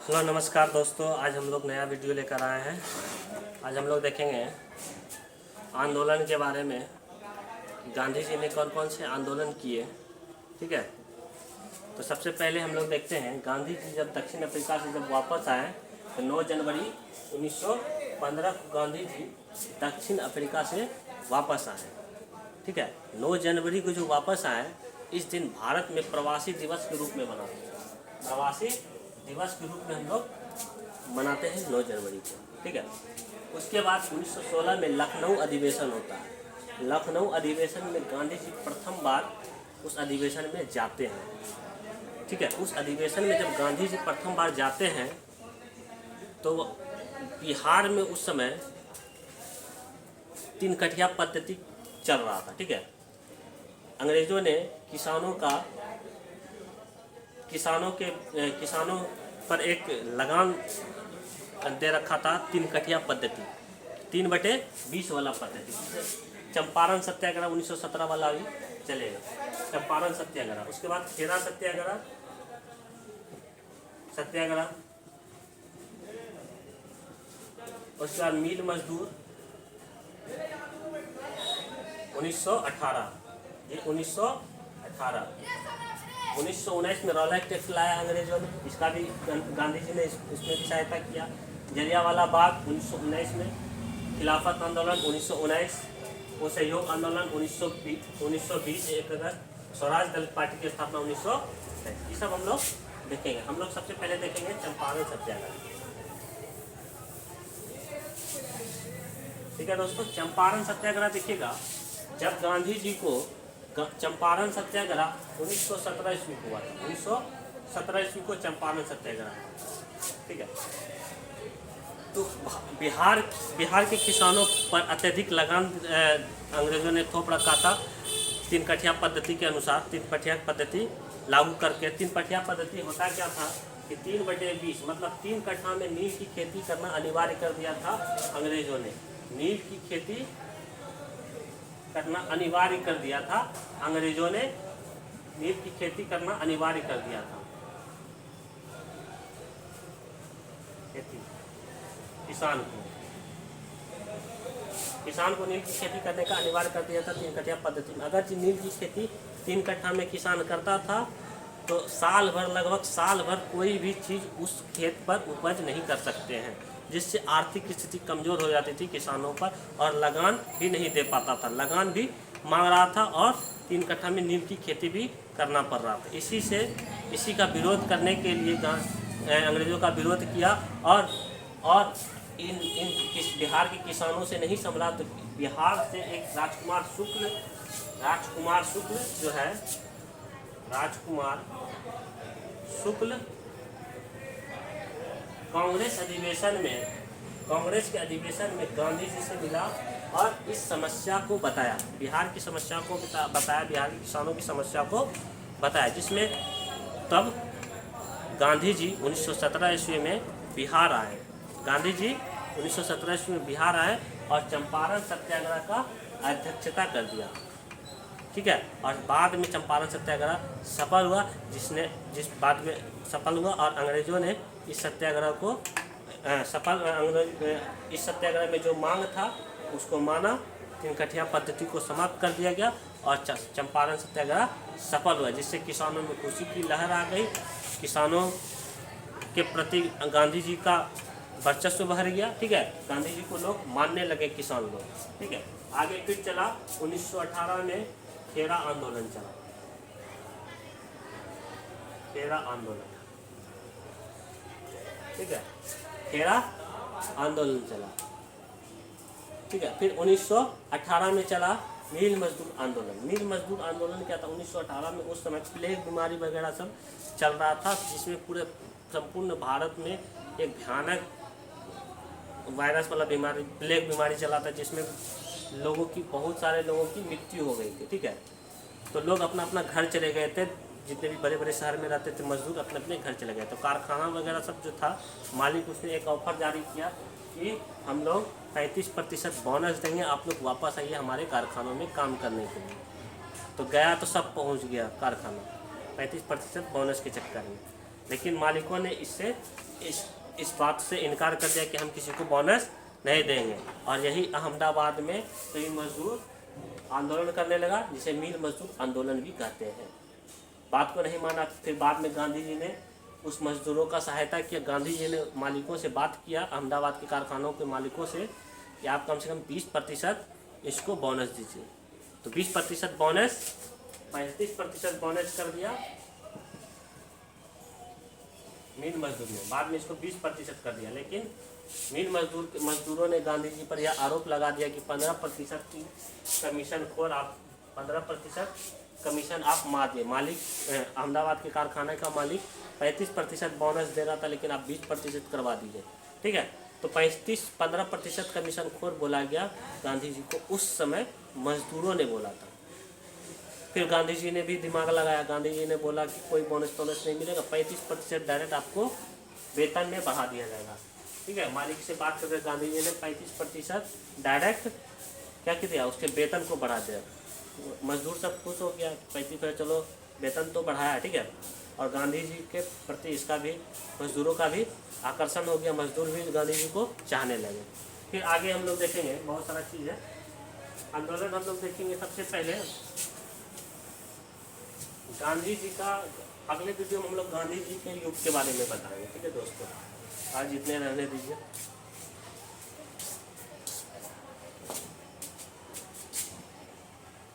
Hello नमस्कार दोस्तों, आज हम लोग नया वीडियो लेकर आए हैं। आज हम लोग देखेंगे आंदोलन के बारे में। गांधी जी ने कौन कौन से आंदोलन किए, ठीक है। तो सबसे पहले हम लोग देखते हैं गांधी जी जब दक्षिण अफ्रीका से जब वापस आए तो 9 जनवरी 1915 को गांधी जी दक्षिण अफ्रीका से वापस आए, ठीक है। 9 जनवरी को जो वापस आए, इस दिन भारत में प्रवासी दिवस के रूप में मनाते हैं। प्रवासी दिवस के रूप में हम लोग मनाते हैं 9 जनवरी को, ठीक है। उसके बाद 1916 में लखनऊ अधिवेशन होता है। लखनऊ अधिवेशन में गांधी जी प्रथम बार उस अधिवेशन में जाते हैं, ठीक है। उस अधिवेशन में जब गांधी जी प्रथम बार जाते हैं तो बिहार में उस समय 3 कठिया पद्धति चल रहा था, ठीक है। अंग्रेजों ने किसानों पर एक लगान दे रखा था, 3 कठिया पद्धति, 3/20 वाला पद्धति। चंपारण सत्याग्रह 1917 वाला भी चलेगा, चंपारण सत्याग्रह। उसके बाद खेरा सत्याग्रह उसके बाद मिल मजदूर 1918, ये 1919 में रॉलेट टैक्स लाया अंग्रेजों ने, इसका भी गांधी जी ने इसमें भी सहायता किया। जलियांवाला बाग 1919 में, खिलाफत आंदोलन 1919, वो सहयोग आंदोलन 1920, 1 अगस्त, स्वराज दलित पार्टी की स्थापना 1920। ये सब हम लोग देखेंगे। हम लोग सबसे पहले देखेंगे चंपारण सत्याग्रह, ठीक है दोस्तों। चंपारण सत्याग्रह देखिएगा, जब गांधी जी को चंपारण सत्याग्रह 1917 ईस्वी को हुआ था। 1917 ईस्वी को चंपारण सत्याग्रह, ठीक है। तो बिहार के किसानों पर अत्यधिक लगान अंग्रेजों ने थोप रखा था। 3 कठिया पद्धति के अनुसार 3 कठिया पद्धति लागू करके, 3 कठिया पद्धति होता क्या था कि 3/20 मतलब 3 कट्ठा में नील की खेती करना अनिवार्य कर दिया था अंग्रेजों ने। नील की खेती करना अनिवार्य कर दिया था अंग्रेजों ने, नील की खेती करना अनिवार्य कर दिया था। खेती किसान को नील की खेती करने का अनिवार्य कर दिया था 3 कठिया पद्धति में। अगर नील की खेती 3 कट्ठा में किसान करता था तो लगभग साल भर कोई भी चीज़ उस खेत पर उपज नहीं कर सकते हैं, जिससे आर्थिक स्थिति कमज़ोर हो जाती थी किसानों पर, और लगान भी नहीं दे पाता था। लगान भी मांग रहा था और 3 कट्ठा में नील की खेती भी करना पड़ रहा था। इसी का विरोध करने के लिए अंग्रेज़ों का विरोध किया, और इन बिहार के किसानों से नहीं संभला तो बिहार से एक राजकुमार शुक्ल कांग्रेस के अधिवेशन में गांधी जी से मिला और इस समस्या को बताया, बिहार की समस्या को बताया, बिहार के किसानों की समस्या को बताया, जिसमें तब गांधी जी 1917 ईस्वी में बिहार आए। गांधी जी 1917 ईस्वी में बिहार आए और चंपारण सत्याग्रह का अध्यक्षता कर दिया, ठीक है। और बाद में चंपारण सत्याग्रह सफल हुआ, और अंग्रेजों ने इस सत्याग्रह में जो मांग था उसको माना। 3 कठिया पद्धति को समाप्त कर दिया गया और चंपारण सत्याग्रह सफल हुआ, जिससे किसानों में खुशी की लहर आ गई। किसानों के प्रति गांधी जी का वर्चस्व बढ़ गया, ठीक है। गांधी जी को लोग मानने लगे, किसान लोग, ठीक है। आगे फिर चला 1918 में खेरा आंदोलन चला, ठीक है। खेरा आंदोलन चला, ठीक है। फिर 1918 में चला नील मजदूर आंदोलन क्या था? 1918 में उस समय प्लेग बीमारी वगैरह सब चल रहा था, जिसमें संपूर्ण भारत में एक भयानक वायरस वाला बीमारी, प्लेग बीमारी चला था, जिसमें बहुत सारे लोगों की मृत्यु हो गई थी, ठीक है। तो लोग अपना अपना घर चले गए थे, जितने भी बड़े बड़े शहर में रहते थे मजदूर अपने अपने घर चले गए। तो कारखाना वगैरह सब जो था, मालिक उसने एक ऑफर जारी किया कि हम लोग 35% बोनस देंगे, आप लोग वापस आइए हमारे कारखानों में काम करने के लिए। तो गया तो सब पहुंच गया कारखाना 35% बोनस के चक्कर में, लेकिन मालिकों ने इससे इस बात से इनकार कर दिया कि हम किसी को बोनस नहीं देंगे। और यही अहमदाबाद में कई मजदूर आंदोलन करने लगा, जिसे मिल मजदूर आंदोलन भी कहते हैं। बात को नहीं माना, फिर बाद में गांधी जी ने उस मजदूरों का सहायता किया। गांधी जी ने मालिकों से बात किया, अहमदाबाद के कारखानों के मालिकों से, कि आप कम से कम 20% इसको बोनस दीजिए। तो 20% बोनस, 35% बोनस कर दिया मिल मजदूर ने। बाद में इसको 20% कर दिया, लेकिन मिल मजदूरों ने गांधी जी पर यह आरोप लगा दिया कि 15% की कमीशन खोर आप 15% कमीशन आप मारिए। मालिक अहमदाबाद के कारखाने का मालिक 35% बोनस दे रहा था, लेकिन आप 20% करवा दीजिए। ठीक है, तो 15% कमीशन खोर बोला गया गांधी जी को। उस समय मजदूरों ने बोला था। फिर गांधी जी ने भी दिमाग लगाया। गांधी जी ने बोला कि कोई बोनस नहीं मिलेगा, 35% डायरेक्ट आपको वेतन में बढ़ा दिया जाएगा। ठीक है, मालिक से बात करके गांधी जी ने 35% डायरेक्ट क्या किया, उसके वेतन को बढ़ा दिया। मजदूर सब खुश हो गया, 35%, चलो वेतन तो बढ़ाया। ठीक है, और गांधी जी के प्रति इसका भी, मजदूरों का भी आकर्षण हो गया। मजदूर भी गांधी जी को चाहने लगे। फिर आगे हम लोग देखेंगे बहुत सारा चीज़ है, आंदोलन हम लोग देखेंगे। सबसे पहले गांधी जी का, अगले वीडियो में हम लोग गांधी जी के युग के बारे में बताएंगे। ठीक है दोस्तों, आज इतने रहने दीजिए।